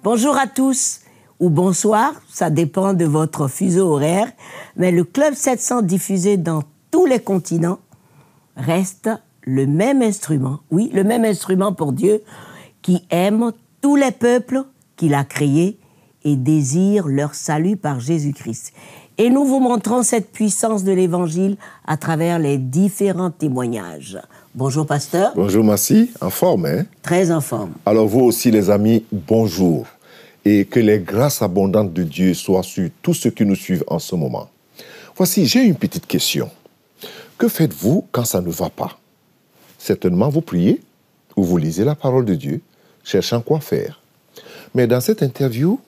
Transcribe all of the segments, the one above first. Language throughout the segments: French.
Bonjour à tous, ou bonsoir, ça dépend de votre fuseau horaire, mais le Club 700 diffusé dans tous les continents reste le même instrument, oui, le même instrument pour Dieu, qui aime tous les peuples qu'il a créés et désire leur salut par Jésus-Christ. Et nous vous montrons cette puissance de l'Évangile à travers les différents témoignages. Bonjour, pasteur. Bonjour, Massi. En forme, hein? Très en forme. Alors, vous aussi, les amis, bonjour. Et que les grâces abondantes de Dieu soient sur tous ceux qui nous suivent en ce moment. Voici, j'ai une petite question. Que faites-vous quand ça ne va pas? Certainement, vous priez ou vous lisez la parole de Dieu, cherchant quoi faire. Mais dans cette interview,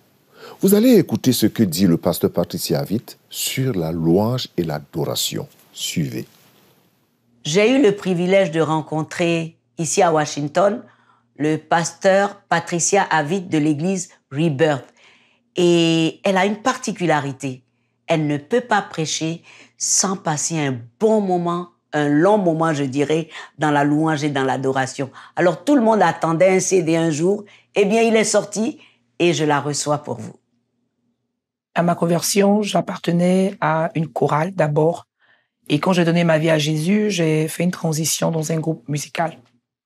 vous allez écouter ce que dit le pasteur Patricia Avitt sur la louange et l'adoration. Suivez. J'ai eu le privilège de rencontrer ici à Washington le pasteur Patricia Avitt de l'église Rebirth. Et elle a une particularité. Elle ne peut pas prêcher sans passer un bon moment, un long moment, je dirais, dans la louange et dans l'adoration. Alors tout le monde attendait un CD un jour. Eh bien, il est sorti et je la reçois pour vous. À ma conversion, j'appartenais à une chorale d'abord. Et quand j'ai donné ma vie à Jésus, j'ai fait une transition dans un groupe musical.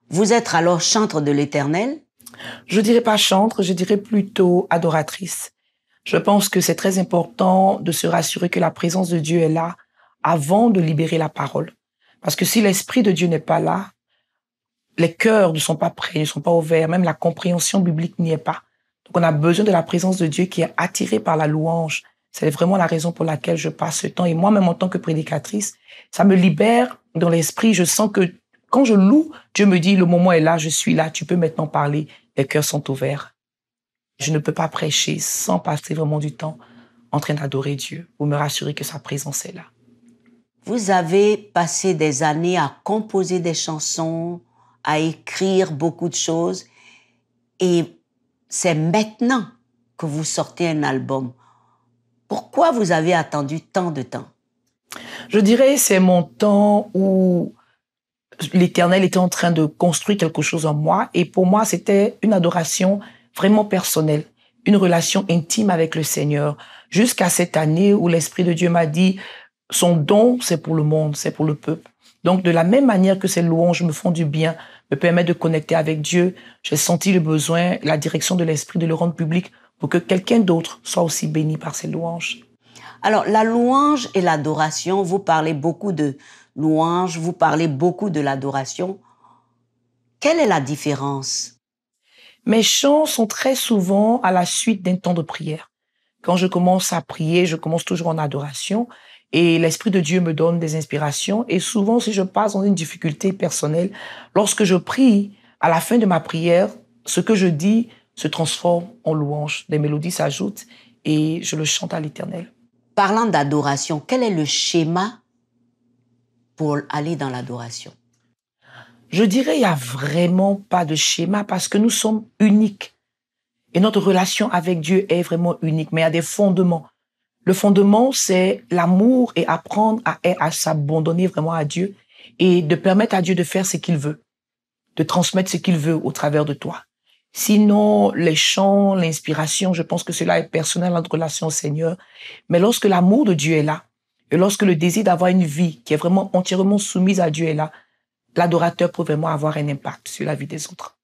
Vous êtes alors chantre de l'Éternel? Je dirais pas chantre, je dirais plutôt adoratrice. Je pense que c'est très important de se rassurer que la présence de Dieu est là avant de libérer la parole. Parce que si l'Esprit de Dieu n'est pas là, les cœurs ne sont pas prêts, ne sont pas ouverts, même la compréhension biblique n'y est pas. Donc on a besoin de la présence de Dieu qui est attirée par la louange. C'est vraiment la raison pour laquelle je passe ce temps. Et moi-même, en tant que prédicatrice, ça me libère dans l'esprit. Je sens que quand je loue, Dieu me dit, le moment est là, je suis là, tu peux maintenant parler. Les cœurs sont ouverts. Je ne peux pas prêcher sans passer vraiment du temps en train d'adorer Dieu ou me rassurer que sa présence est là. Vous avez passé des années à composer des chansons, à écrire beaucoup de choses. Et c'est maintenant que vous sortez un album. Pourquoi vous avez attendu tant de temps? Je dirais c'est mon temps où l'Éternel était en train de construire quelque chose en moi. Et pour moi, c'était une adoration vraiment personnelle, une relation intime avec le Seigneur. Jusqu'à cette année où l'Esprit de Dieu m'a dit, son don, c'est pour le monde, c'est pour le peuple. Donc, de la même manière que ces louanges me font du bien, me permettent de connecter avec Dieu, j'ai senti le besoin, la direction de l'Esprit de le rendre public pour que quelqu'un d'autre soit aussi béni par ces louanges. Alors, la louange et l'adoration, vous parlez beaucoup de louange, vous parlez beaucoup de l'adoration. Quelle est la différence? Mes chants sont très souvent à la suite d'un temps de prière. Quand je commence à prier, je commence toujours en adoration et l'Esprit de Dieu me donne des inspirations. Et souvent, si je passe dans une difficulté personnelle, lorsque je prie, à la fin de ma prière, ce que je dis se transforme en louange. Des mélodies s'ajoutent et je le chante à l'Éternel. Parlant d'adoration, quel est le schéma pour aller dans l'adoration? Je dirais, il n'y a vraiment pas de schéma parce que nous sommes uniques. Et notre relation avec Dieu est vraiment unique, mais il y a des fondements. Le fondement, c'est l'amour et apprendre à s'abandonner vraiment à Dieu et de permettre à Dieu de faire ce qu'il veut, de transmettre ce qu'il veut au travers de toi. Sinon, les chants, l'inspiration, je pense que cela est personnel, notre relation au Seigneur. Mais lorsque l'amour de Dieu est là, et lorsque le désir d'avoir une vie qui est vraiment entièrement soumise à Dieu est là, l'adorateur peut vraiment avoir un impact sur la vie des autres.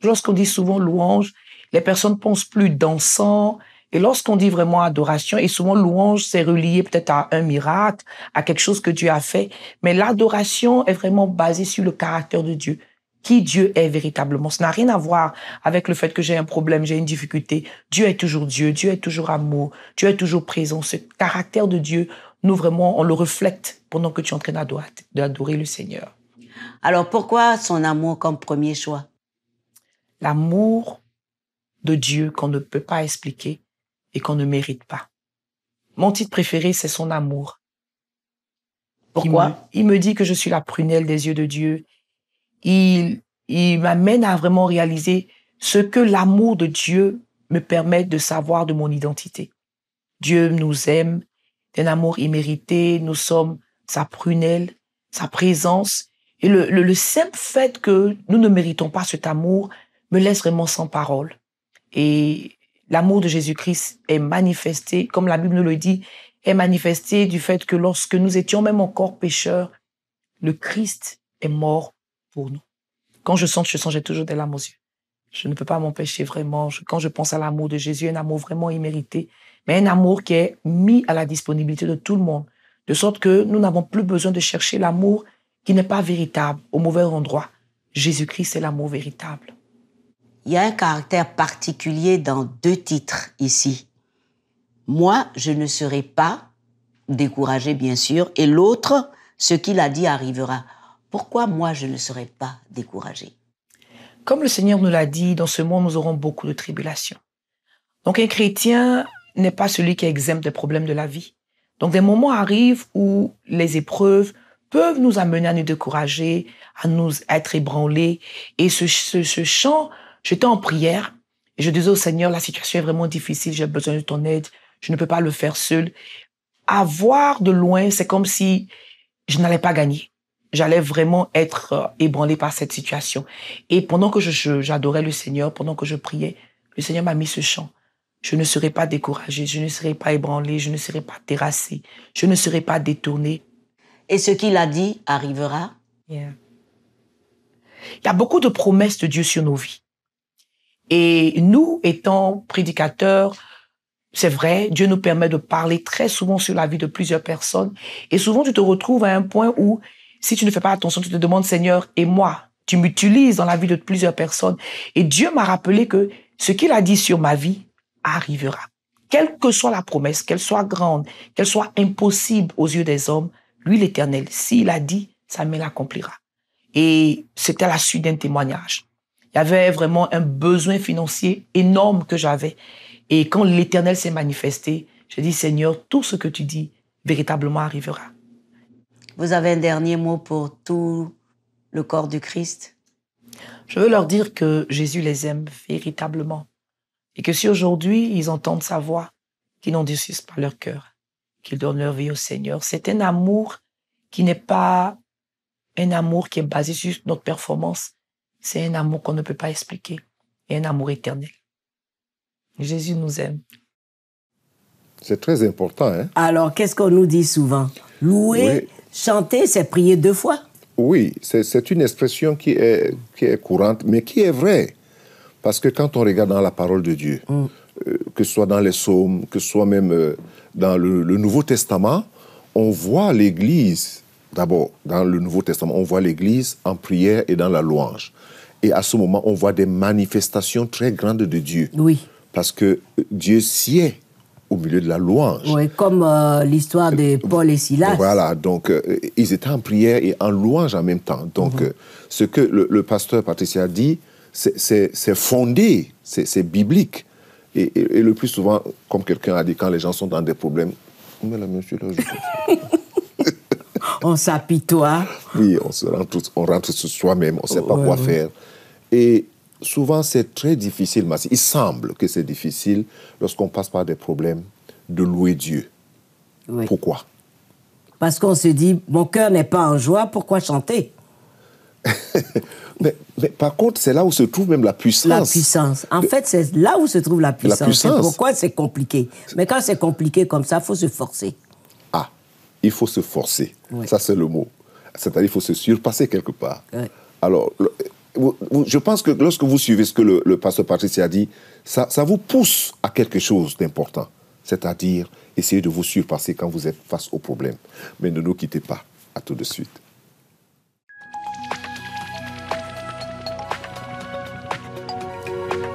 Lorsqu'on dit souvent louange, les personnes pensent plus dansant. Et lorsqu'on dit vraiment adoration, et souvent louange, c'est relié peut-être à un miracle, à quelque chose que Dieu a fait. Mais l'adoration est vraiment basée sur le caractère de Dieu, qui Dieu est véritablement. Ça n'a rien à voir avec le fait que j'ai un problème, j'ai une difficulté. Dieu est toujours Dieu, Dieu est toujours amour, Dieu est toujours présent. Ce caractère de Dieu, nous vraiment, on le reflète pendant que tu es en train d'adorer le Seigneur. Alors pourquoi son amour comme premier choix? L'amour de Dieu qu'on ne peut pas expliquer et qu'on ne mérite pas. Mon titre préféré, c'est son amour. Pourquoi? Il me dit que je suis la prunelle des yeux de Dieu. Il m'amène à vraiment réaliser ce que l'amour de Dieu me permet de savoir de mon identité. Dieu nous aime d'un amour immérité. Nous sommes sa prunelle, sa présence. Et le simple fait que nous ne méritons pas cet amour me laisse vraiment sans parole. Et L'amour de Jésus-Christ est manifesté, comme la Bible nous le dit, est manifesté du fait que lorsque nous étions même encore pécheurs, le Christ est mort pour nous. Quand je sens, j'ai toujours des larmes aux yeux. Je ne peux pas m'empêcher vraiment. Quand je pense à l'amour de Jésus, un amour vraiment immérité, mais un amour qui est mis à la disponibilité de tout le monde, de sorte que nous n'avons plus besoin de chercher l'amour qui n'est pas véritable au mauvais endroit. Jésus-Christ est l'amour véritable. Il y a un caractère particulier dans 2 titres ici. Moi, je ne serai pas découragé, bien sûr, et l'autre, ce qu'il a dit arrivera. Pourquoi moi, je ne serai pas découragé? Comme le Seigneur nous l'a dit, dans ce monde, nous aurons beaucoup de tribulations. Donc, un chrétien n'est pas celui qui est exempt des problèmes de la vie. Donc, des moments arrivent où les épreuves peuvent nous amener à nous décourager, à nous être ébranlés. Et ce chant, j'étais en prière et je disais au Seigneur, la situation est vraiment difficile, j'ai besoin de ton aide, je ne peux pas le faire seul. À voir de loin, c'est comme si je n'allais pas gagner. J'allais vraiment être ébranlé par cette situation. Et pendant que j'adorais le Seigneur, pendant que je priais, le Seigneur m'a mis ce chant. Je ne serai pas découragé, je ne serai pas ébranlé, je ne serai pas terrassé, je ne serai pas détourné. Et ce qu'il a dit arrivera? Yeah. Il y a beaucoup de promesses de Dieu sur nos vies. Et nous, étant prédicateurs, c'est vrai, Dieu nous permet de parler très souvent sur la vie de plusieurs personnes. Et souvent, tu te retrouves à un point où, si tu ne fais pas attention, tu te demandes, Seigneur, et moi, tu m'utilises dans la vie de plusieurs personnes. Et Dieu m'a rappelé que ce qu'il a dit sur ma vie arrivera. Quelle que soit la promesse, qu'elle soit grande, qu'elle soit impossible aux yeux des hommes, lui, l'Éternel, s'il a dit, sa main l'accomplira. Et c'était la suite d'un témoignage. Il y avait vraiment un besoin financier énorme que j'avais. Et quand l'Éternel s'est manifesté, j'ai dit, Seigneur, tout ce que tu dis, véritablement arrivera. Vous avez un dernier mot pour tout le corps du Christ? Je veux leur dire que Jésus les aime véritablement. Et que si aujourd'hui, ils entendent sa voix, qu'ils n'endurcissent pas leur cœur, qu'ils donnent leur vie au Seigneur. C'est un amour qui n'est pas un amour qui est basé sur notre performance. C'est un amour qu'on ne peut pas expliquer. Et un amour éternel. Jésus nous aime. C'est très important, hein? Alors, qu'est-ce qu'on nous dit souvent? Louer, chanter, c'est prier 2 fois. Oui, c'est une expression qui est courante, mais qui est vraie. Parce que quand on regarde dans la parole de Dieu, que ce soit dans les psaumes, que ce soit même dans le Nouveau Testament, on voit l'Église, d'abord, dans le Nouveau Testament, on voit l'Église en prière et dans la louange. Et à ce moment, on voit des manifestations très grandes de Dieu. Oui. Parce que Dieu sied au milieu de la louange. Oui, comme l'histoire de Paul et Silas. Voilà, donc ils étaient en prière et en louange en même temps. Donc ce que le pasteur Patricia dit, c'est fondé, c'est biblique. Et le plus souvent, comme quelqu'un a dit, quand les gens sont dans des problèmes, on met la main sur leur joue. On s'apitoie. Oui, on rentre sur soi-même, on ne sait pas quoi faire. Et souvent, c'est très difficile, mais il semble que c'est difficile, lorsqu'on passe par des problèmes, de louer Dieu. Oui. Pourquoi? Parce qu'on se dit, mon cœur n'est pas en joie, pourquoi chanter? mais par contre, c'est là où se trouve même la puissance. La puissance. En fait, c'est là où se trouve la puissance. C'est pourquoi c'est compliqué. Mais quand c'est compliqué comme ça, il faut se forcer. Ah, il faut se forcer. Oui. Ça, c'est le mot. C'est-à-dire qu'il faut se surpasser quelque part. Oui. Alors, je pense que lorsque vous suivez ce que le pasteur Patricia a dit, ça vous pousse à quelque chose d'important. C'est-à-dire, essayez de vous surpasser quand vous êtes face au problème. Mais ne nous quittez pas. À tout de suite.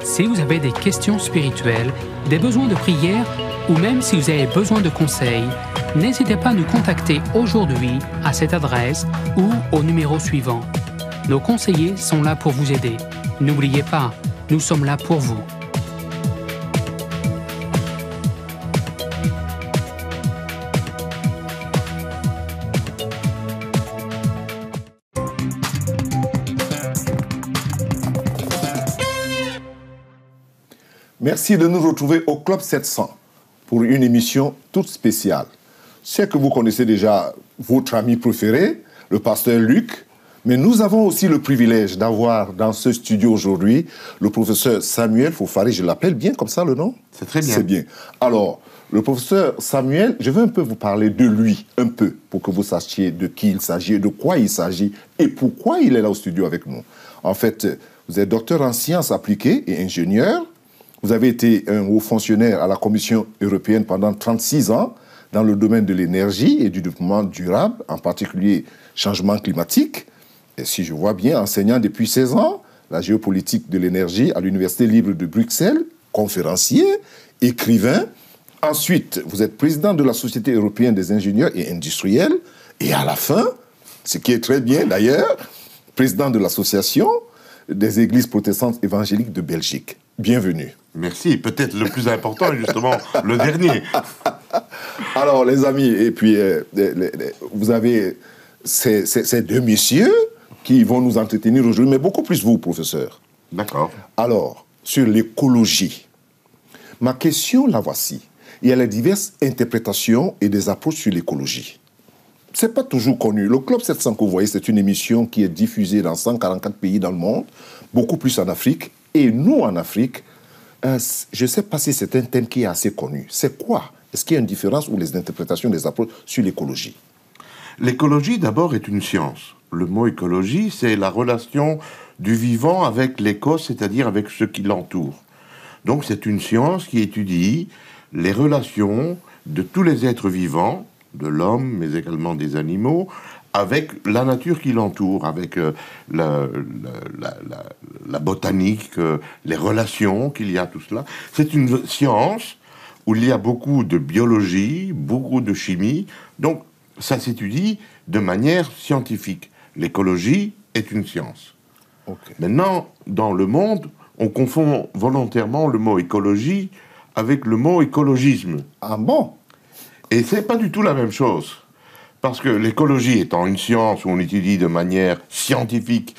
Si vous avez des questions spirituelles, des besoins de prière ou même si vous avez besoin de conseils, n'hésitez pas à nous contacter aujourd'hui à cette adresse ou au numéro suivant. Nos conseillers sont là pour vous aider. N'oubliez pas, nous sommes là pour vous. Merci de nous retrouver au Club 700 pour une émission toute spéciale. C'est que vous connaissez déjà votre ami préféré, le pasteur Luc, Mais nous avons aussi le privilège d'avoir dans ce studio aujourd'hui le professeur Samuel Fofari, je l'appelle bien comme ça le nom? C'est très bien. C'est bien. Alors, le professeur Samuel, je vais un peu vous parler de lui, un peu, pour que vous sachiez de qui il s'agit, de quoi il s'agit et pourquoi il est là au studio avec nous. En fait, vous êtes docteur en sciences appliquées et ingénieur. Vous avez été un haut fonctionnaire à la Commission européenne pendant 36 ans dans le domaine de l'énergie et du développement durable, en particulier changement climatique. Et si je vois bien, enseignant depuis 16 ans la géopolitique de l'énergie à l'Université libre de Bruxelles, conférencier, écrivain. Ensuite, vous êtes président de la Société européenne des ingénieurs et industriels. Et à la fin, ce qui est très bien d'ailleurs, président de l'Association des églises protestantes évangéliques de Belgique. Bienvenue. Merci. Peut-être le plus important, justement, le dernier. Alors, les amis, et puis, vous avez ces deux messieurs qui vont nous entretenir aujourd'hui, mais beaucoup plus vous, professeur. D'accord. Alors, sur l'écologie, ma question, la voici. Il y a les diverses interprétations et des approches sur l'écologie. Ce n'est pas toujours connu. Le Club 700 que vous voyez, c'est une émission qui est diffusée dans 144 pays dans le monde, beaucoup plus en Afrique. Et nous, en Afrique, je ne sais pas si c'est un thème qui est assez connu. C'est quoi? Est-ce qu'il y a une différence ou les interprétations des approches sur l'écologie? L'écologie, d'abord, est une science. Le mot écologie, c'est la relation du vivant avec l'éco, c'est-à-dire avec ce qui l'entoure. Donc, c'est une science qui étudie les relations de tous les êtres vivants, de l'homme, mais également des animaux, avec la nature qui l'entoure, avec la botanique, les relations qu'il y a, tout cela. C'est une science où il y a beaucoup de biologie, beaucoup de chimie, donc ça s'étudie de manière scientifique. L'écologie est une science. Okay. Maintenant, dans le monde, on confond volontairement le mot écologie avec le mot écologisme. Ah bon? Et c'est pas du tout la même chose. Parce que l'écologie étant une science où on étudie de manière scientifique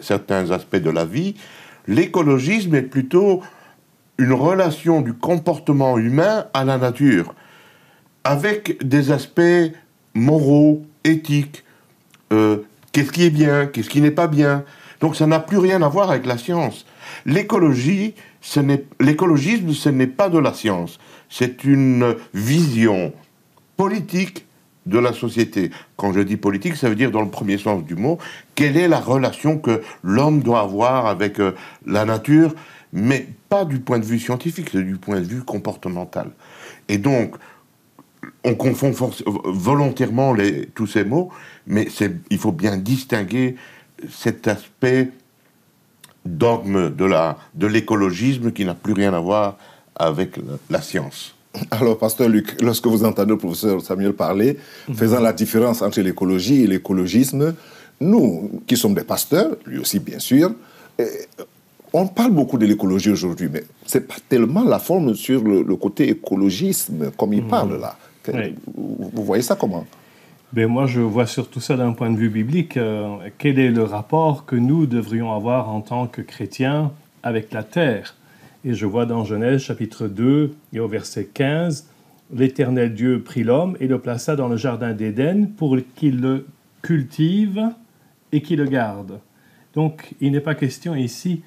certains aspects de la vie, l'écologisme est plutôt une relation du comportement humain à la nature, avec des aspects moraux, éthiques, qu'est-ce qui est bien, qu'est-ce qui n'est pas bien. Donc ça n'a plus rien à voir avec la science. L'écologisme, ce n'est pas de la science. C'est une vision politique de la société. Quand je dis politique, ça veut dire dans le premier sens du mot, quelle est la relation que l'homme doit avoir avec la nature, mais pas du point de vue scientifique, c'est du point de vue comportemental. Et donc, on confond volontairement tous ces mots, mais il faut bien distinguer cet aspect dogme de l'écologisme qui n'a plus rien à voir avec la science. Alors, pasteur Luc, lorsque vous entendez le professeur Samuel parler, faisant la différence entre l'écologie et l'écologisme, nous, qui sommes des pasteurs, lui aussi bien sûr, on parle beaucoup de l'écologie aujourd'hui, mais ce n'est pas tellement la forme sur le côté écologisme comme il parle là. Oui. Vous voyez ça comment? Ben moi, je vois surtout ça d'un point de vue biblique. Quel est le rapport que nous devrions avoir en tant que chrétiens avec la terre? Et je vois dans Genèse, chapitre 2, et au verset 15, « L'Éternel Dieu prit l'homme et le plaça dans le jardin d'Éden pour qu'il le cultive et qu'il le garde. » Donc, il n'est pas question ici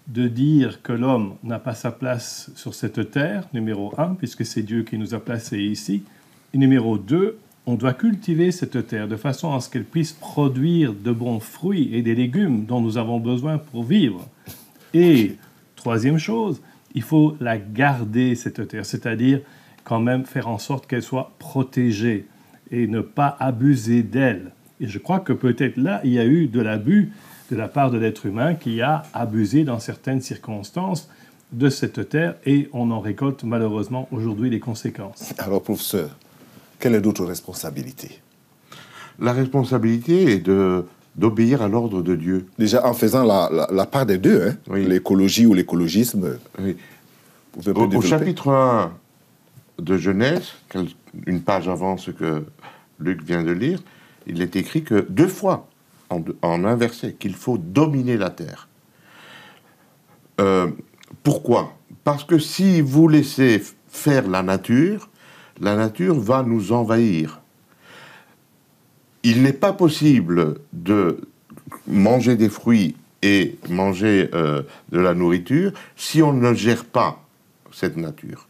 de dire que l'homme n'a pas sa place sur cette terre, numéro 1, puisque c'est Dieu qui nous a placés ici. Et numéro 2, on doit cultiver cette terre de façon à ce qu'elle puisse produire de bons fruits et des légumes dont nous avons besoin pour vivre. Et troisième chose, il faut la garder, cette terre, c'est-à-dire quand même faire en sorte qu'elle soit protégée et ne pas abuser d'elle. Et je crois que peut-être là, il y a eu de l'abus de la part de l'être humain qui a abusé dans certaines circonstances de cette terre et on en récolte malheureusement aujourd'hui les conséquences. Alors, professeur, quelle est votre responsabilité? La responsabilité est d'obéir à l'ordre de Dieu. Déjà, en faisant la part des deux, hein, oui. L'écologie ou l'écologisme. Oui. Vous pouvez Au chapitre 1 de Genèse, une page avant ce que Luc vient de lire, il est écrit que 2 fois, en un verset, qu'il faut dominer la terre. Pourquoi? Parce que si vous laissez faire la nature va nous envahir. Il n'est pas possible de manger des fruits et manger de la nourriture si on ne gère pas cette nature.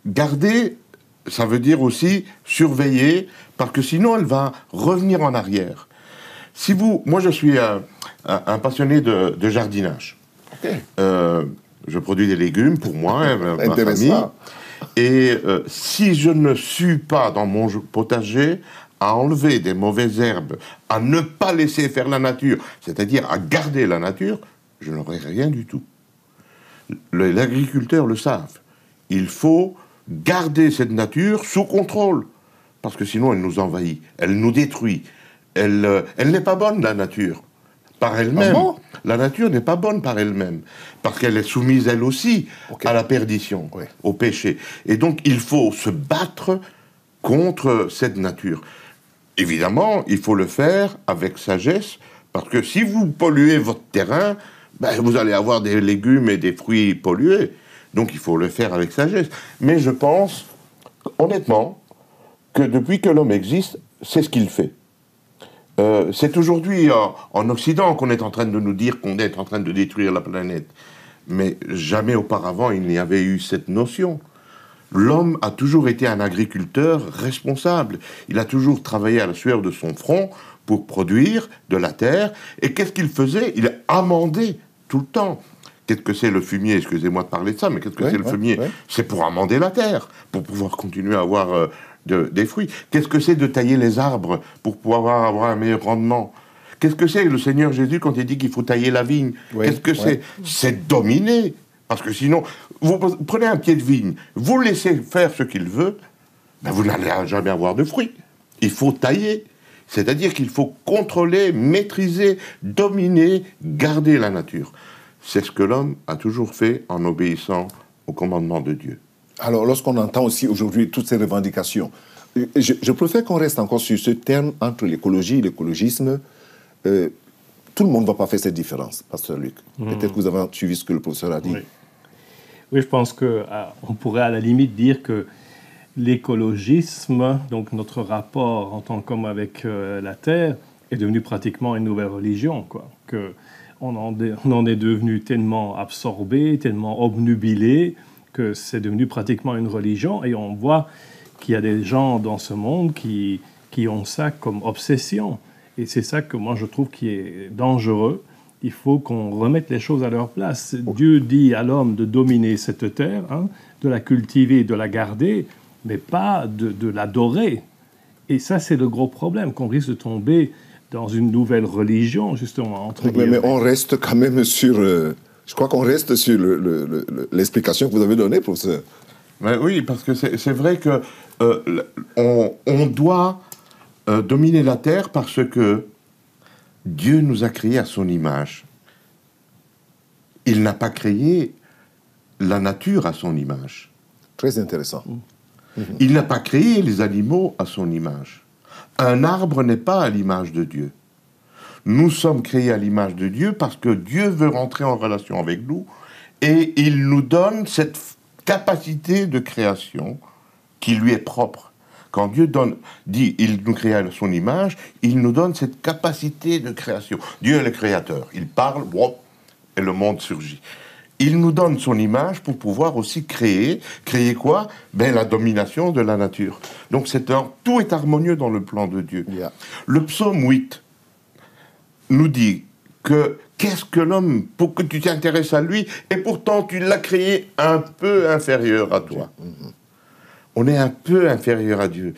Garder, ça veut dire aussi surveiller, parce que sinon elle va revenir en arrière. Moi je suis un passionné de jardinage. Okay. Je produis des légumes pour moi et ma famille. Et si je ne suis pas dans mon potager à enlever des mauvaises herbes, à ne pas laisser faire la nature, c'est-à-dire à garder la nature, je n'aurai rien du tout. L'agriculteur le savent. Il faut garder cette nature sous contrôle, parce que sinon elle nous envahit, elle nous détruit. Elle n'est pas bonne, la nature, par elle-même. Ah bon? La nature n'est pas bonne par elle-même, parce qu'elle est soumise, elle aussi, à la perdition, au péché. Et donc, il faut se battre contre cette nature. Évidemment, il faut le faire avec sagesse, parce que si vous polluez votre terrain, vous allez avoir des légumes et des fruits pollués. Donc, il faut le faire avec sagesse. Mais je pense, honnêtement, que depuis que l'homme existe, c'est ce qu'il fait. C'est aujourd'hui en Occident qu'on est en train de nous dire qu'on est en train de détruire la planète. Mais jamais auparavant il n'y avait eu cette notion. L'homme a toujours été un agriculteur responsable. Il a toujours travaillé à la sueur de son front pour produire de la terre. Et qu'est-ce qu'il faisait? Il amendait tout le temps. Qu'est-ce que c'est le fumier? Excusez-moi de parler de ça, mais qu'est-ce que c'est le fumier? C'est pour amender la terre, pour pouvoir continuer à avoir des fruits. Qu'est-ce que c'est de tailler les arbres pour pouvoir avoir un meilleur rendement? Qu'est-ce que c'est le Seigneur Jésus quand il dit qu'il faut tailler la vigne? Qu'est-ce que c'est? C'est dominer. Parce que sinon, vous prenez un pied de vigne, vous laissez faire ce qu'il veut, vous n'allez jamais avoir de fruits. Il faut tailler. C'est-à-dire qu'il faut contrôler, maîtriser, dominer, garder la nature. C'est ce que l'homme a toujours fait en obéissant au commandement de Dieu. Alors, lorsqu'on entend aussi aujourd'hui toutes ces revendications, je préfère qu'on reste encore sur ce terme entre l'écologie et l'écologisme. Tout le monde ne va pas faire cette différence, Pasteur Luc. Peut-être que vous avez suivi ce que le professeur a dit. Oui, je pense qu'on pourrait à la limite dire que l'écologisme, donc notre rapport en tant qu'homme avec la Terre, est devenu pratiquement une nouvelle religion, quoi. On en est devenu tellement absorbé, tellement obnubilé, que c'est devenu pratiquement une religion. Et on voit qu'il y a des gens dans ce monde qui ont ça comme obsession. Et c'est ça que moi je trouve qui est dangereux. Il faut qu'on remette les choses à leur place. Dieu dit à l'homme de dominer cette terre, de la cultiver, de la garder, mais pas de l'adorer. Et ça, c'est le gros problème, qu'on risque de tomber dans une nouvelle religion, justement, entre guillemets. Mais on reste quand même sur... je crois qu'on reste sur l'explication que vous avez donnée, professeur. Oui, parce que c'est vrai que on doit dominer la terre parce que Dieu nous a créés à son image. Il n'a pas créé la nature à son image. Très intéressant. Il n'a pas créé les animaux à son image. Un arbre n'est pas à l'image de Dieu. Nous sommes créés à l'image de Dieu parce que Dieu veut rentrer en relation avec nous et il nous donne cette capacité de création qui lui est propre. Quand Dieu dit « il nous crée à son image », il nous donne cette capacité de création. Dieu est le créateur. Il parle, et le monde surgit. Il nous donne son image pour pouvoir aussi créer. Créer quoi? La domination de la nature. Donc tout est harmonieux dans le plan de Dieu. Yeah. Le psaume 8 nous dit que qu'est-ce que l'homme pour que tu t'intéresses à lui et pourtant tu l'as créé un peu inférieur à toi. On est un peu inférieur à Dieu.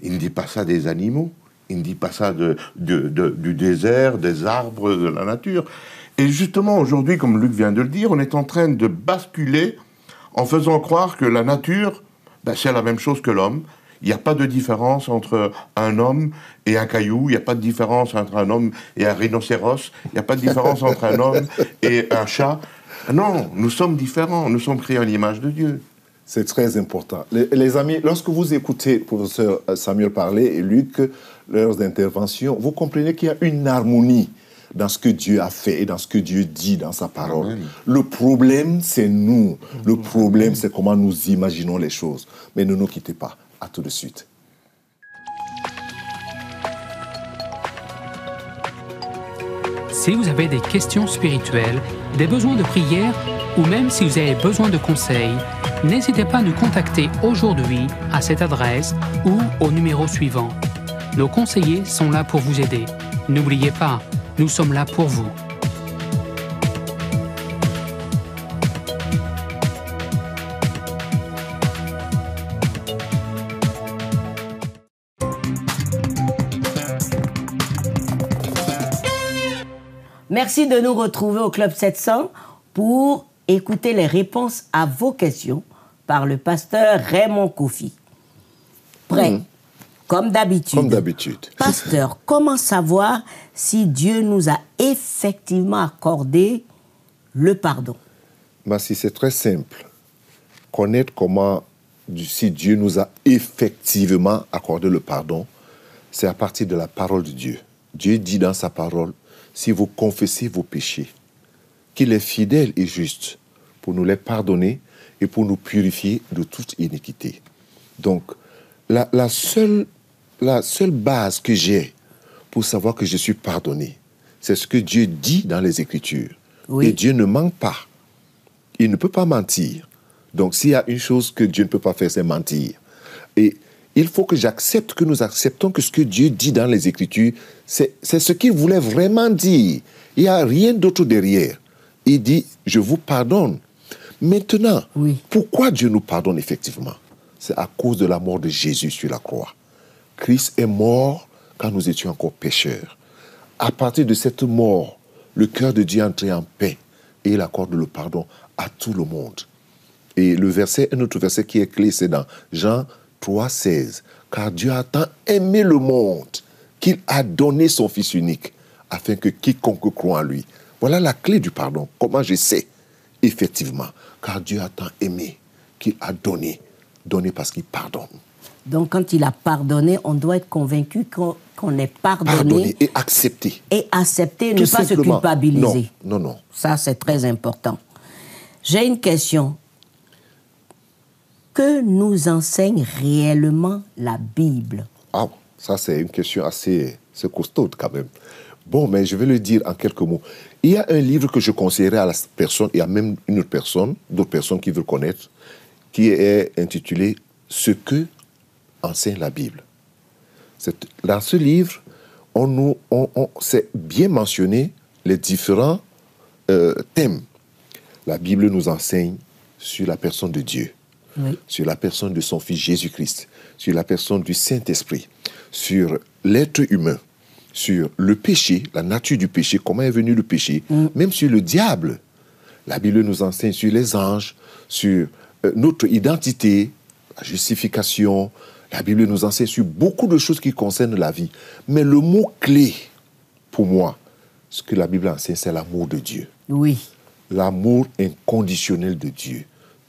Il ne dit pas ça des animaux, il ne dit pas ça du désert, des arbres, de la nature. Et justement, aujourd'hui, comme Luc vient de le dire, on est en train de basculer en faisant croire que la nature, c'est la même chose que l'homme. Il n'y a pas de différence entre un homme et un caillou, il n'y a pas de différence entre un homme et un rhinocéros, il n'y a pas de différence entre un homme et un chat. Non, nous sommes différents, nous sommes créés à l'image de Dieu. C'est très important. Les amis, lorsque vous écoutez le professeur Samuel parler et Luc, leurs interventions, vous comprenez qu'il y a une harmonie dans ce que Dieu a fait et dans ce que Dieu dit dans sa parole. Amen. Le problème, c'est nous. Le problème, c'est comment nous imaginons les choses. Mais ne nous quittez pas. À tout de suite. Si vous avez des questions spirituelles, des besoins de prière ou même si vous avez besoin de conseils, n'hésitez pas à nous contacter aujourd'hui à cette adresse ou au numéro suivant. Nos conseillers sont là pour vous aider. N'oubliez pas, nous sommes là pour vous. Merci de nous retrouver au Club 700 pour écouter les réponses à vos questions par le pasteur Raymond Kofi. Prêt, comme d'habitude. Comme d'habitude. Pasteur, comment savoir si Dieu nous a effectivement accordé le pardon? Merci, c'est très simple. Connaître si Dieu nous a effectivement accordé le pardon, c'est à partir de la parole de Dieu. Dieu dit dans sa parole, si vous confessez vos péchés, qu'il est fidèle et juste pour nous les pardonner et pour nous purifier de toute iniquité. Donc, la seule base que j'ai pour savoir que je suis pardonné, c'est ce que Dieu dit dans les Écritures. Oui. Et Dieu ne ment pas. Il ne peut pas mentir. Donc, s'il y a une chose que Dieu ne peut pas faire, c'est mentir. Et il faut que j'accepte, que nous acceptons que ce que Dieu dit dans les Écritures, c'est ce qu'il voulait vraiment dire. Il n'y a rien d'autre derrière. Il dit, je vous pardonne. Maintenant, pourquoi Dieu nous pardonne effectivement? C'est à cause de la mort de Jésus sur la croix. Christ est mort quand nous étions encore pécheurs. À partir de cette mort, le cœur de Dieu est entré en paix et il accorde le pardon à tout le monde. Et un autre verset qui est clé, c'est dans Jean 3,16. Car Dieu a tant aimé le monde qu'il a donné son Fils unique afin que quiconque croit en lui. Voilà la clé du pardon. Comment je sais? Effectivement, car Dieu a tant aimé qu'il a donné parce qu'il pardonne. Donc quand il a pardonné, on doit être convaincu qu'on est pardonné. Et accepté. Et accepté, ne pas se culpabiliser. Non. Ça, c'est très important. J'ai une question. Que nous enseigne réellement la Bible? Ah, ça c'est une question assez costaude quand même. Bon, mais je vais le dire en quelques mots. Il y a un livre que je conseillerais à la personne, il y a même d'autres personnes qui veulent connaître, qui est intitulé « Ce que enseigne la Bible ». Dans ce livre, c'est bien mentionné les différents thèmes. La Bible nous enseigne sur la personne de Dieu. Oui. Sur la personne de son Fils Jésus-Christ, sur la personne du Saint-Esprit, sur l'être humain, sur le péché, la nature du péché, comment est venu le péché, même sur le diable. La Bible nous enseigne sur les anges, sur notre identité, la justification. La Bible nous enseigne sur beaucoup de choses qui concernent la vie. Mais le mot-clé, pour moi, ce que la Bible enseigne, c'est l'amour de Dieu. Oui. L'amour inconditionnel de Dieu.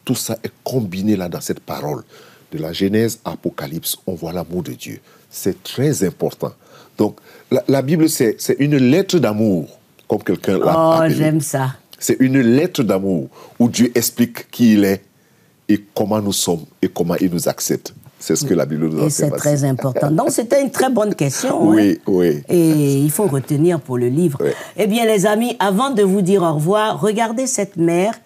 Tout ça est combiné là dans cette parole. De la Genèse à l'Apocalypse, on voit l'amour de Dieu. C'est très important. Donc, la Bible, c'est une lettre d'amour, comme quelqu'un l'a appelé. Oh, j'aime ça. C'est une lettre d'amour où Dieu explique qui il est et comment nous sommes et comment il nous accepte. C'est ce que la Bible nous enseigne. Et c'est très important. Donc, c'était une très bonne question. Oui. Et il faut retenir pour le livre. Oui. Eh bien, les amis, avant de vous dire au revoir, regardez cette mère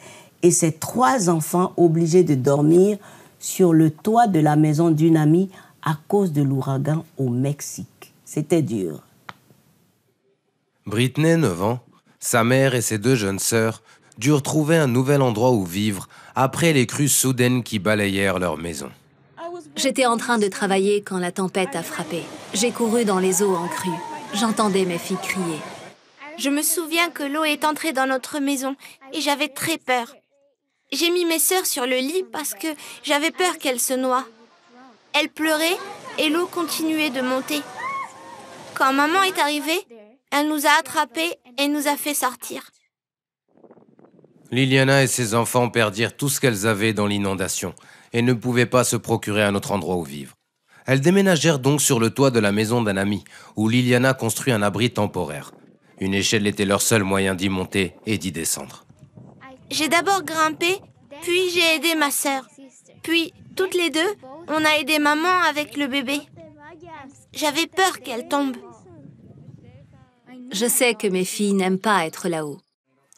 et ses 3 enfants obligés de dormir sur le toit de la maison d'une amie à cause de l'ouragan au Mexique. C'était dur. Britney, 9 ans, sa mère et ses 2 jeunes sœurs durent trouver un nouvel endroit où vivre après les crues soudaines qui balayèrent leur maison. J'étais en train de travailler quand la tempête a frappé. J'ai couru dans les eaux en crue. J'entendais mes filles crier. Je me souviens que l'eau est entrée dans notre maison et j'avais très peur. J'ai mis mes sœurs sur le lit parce que j'avais peur qu'elles se noient. Elles pleuraient et l'eau continuait de monter. Quand maman est arrivée, elle nous a attrapés et nous a fait sortir. Liliana et ses enfants perdirent tout ce qu'elles avaient dans l'inondation et ne pouvaient pas se procurer un autre endroit où vivre. Elles déménagèrent donc sur le toit de la maison d'un ami, où Liliana construit un abri temporaire. Une échelle était leur seul moyen d'y monter et d'y descendre. J'ai d'abord grimpé, puis j'ai aidé ma sœur. Puis, toutes les deux, on a aidé maman avec le bébé. J'avais peur qu'elle tombe. Je sais que mes filles n'aiment pas être là-haut.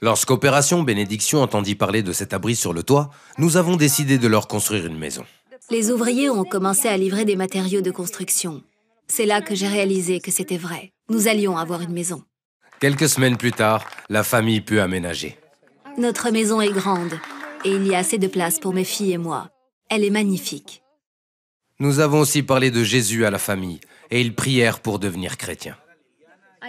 Lorsqu'Opération Bénédiction entendit parler de cet abri sur le toit, nous avons décidé de leur construire une maison. Les ouvriers ont commencé à livrer des matériaux de construction. C'est là que j'ai réalisé que c'était vrai. Nous allions avoir une maison. Quelques semaines plus tard, la famille put aménager. Notre maison est grande et il y a assez de place pour mes filles et moi. Elle est magnifique. Nous avons aussi parlé de Jésus à la famille et ils prièrent pour devenir chrétiens.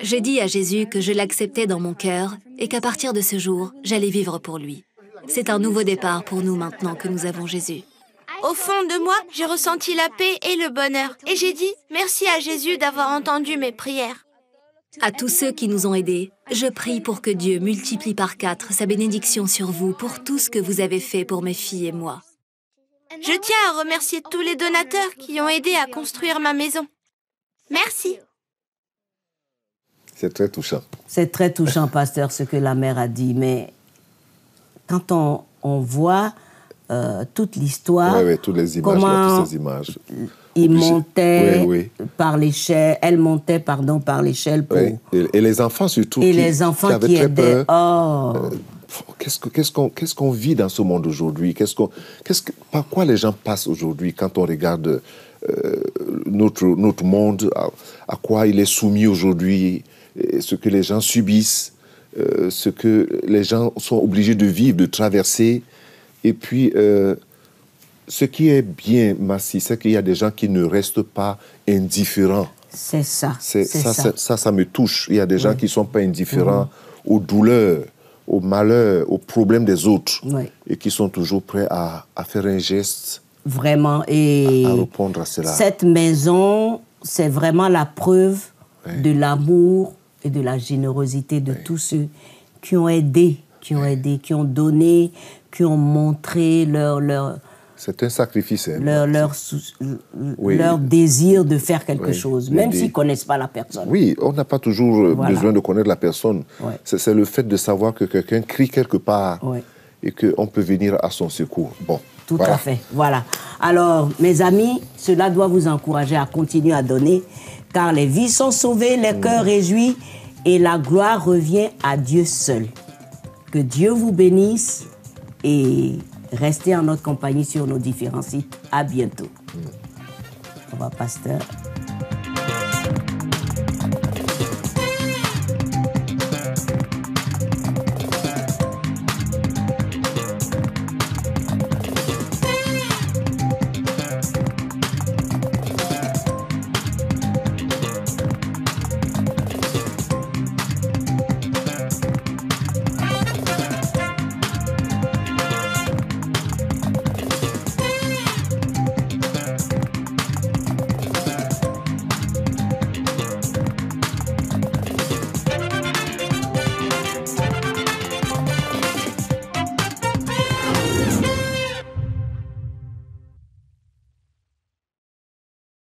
J'ai dit à Jésus que je l'acceptais dans mon cœur et qu'à partir de ce jour, j'allais vivre pour lui. C'est un nouveau départ pour nous maintenant que nous avons Jésus. Au fond de moi, j'ai ressenti la paix et le bonheur. Et j'ai dit merci à Jésus d'avoir entendu mes prières. À tous ceux qui nous ont aidés, je prie pour que Dieu multiplie par 4 sa bénédiction sur vous pour tout ce que vous avez fait pour mes filles et moi. Je tiens à remercier tous les donateurs qui ont aidé à construire ma maison. Merci. C'est très touchant. C'est très touchant, pasteur, ce que la mère a dit. Mais quand on voit toute l'histoire, toutes les images, toutes ces images. Il montait par l'échelle, elle montait, par l'échelle pour... Et les enfants surtout, les enfants qui aidaient. Qu'est-ce qu'on vit dans ce monde aujourd'hui? Par quoi les gens passent aujourd'hui quand on regarde notre monde, à quoi il est soumis aujourd'hui, ce que les gens subissent, ce que les gens sont obligés de vivre, de traverser. Et puis, ce qui est bien, Massi, c'est qu'il y a des gens qui ne restent pas indifférents. C'est ça. Ça me touche. Il y a des gens qui ne sont pas indifférents aux douleurs, aux malheurs, aux problèmes des autres, et qui sont toujours prêts à faire un geste. Vraiment. Et à répondre à cela. Cette maison, c'est vraiment la preuve de l'amour et de la générosité de tous ceux qui ont aidé, qui ont donné, qui ont montré leur c'est un sacrifice. Leur désir de faire quelque chose, même s'ils ne connaissent pas la personne. Oui, on n'a pas toujours besoin de connaître la personne. C'est le fait de savoir que quelqu'un crie quelque part et qu'on peut venir à son secours. Bon, tout à fait. Voilà. Alors, mes amis, cela doit vous encourager à continuer à donner, car les vies sont sauvées, les cœurs réjouis et la gloire revient à Dieu seul. Que Dieu vous bénisse et restez en notre compagnie sur nos différents sites. À bientôt. Au revoir, pasteur.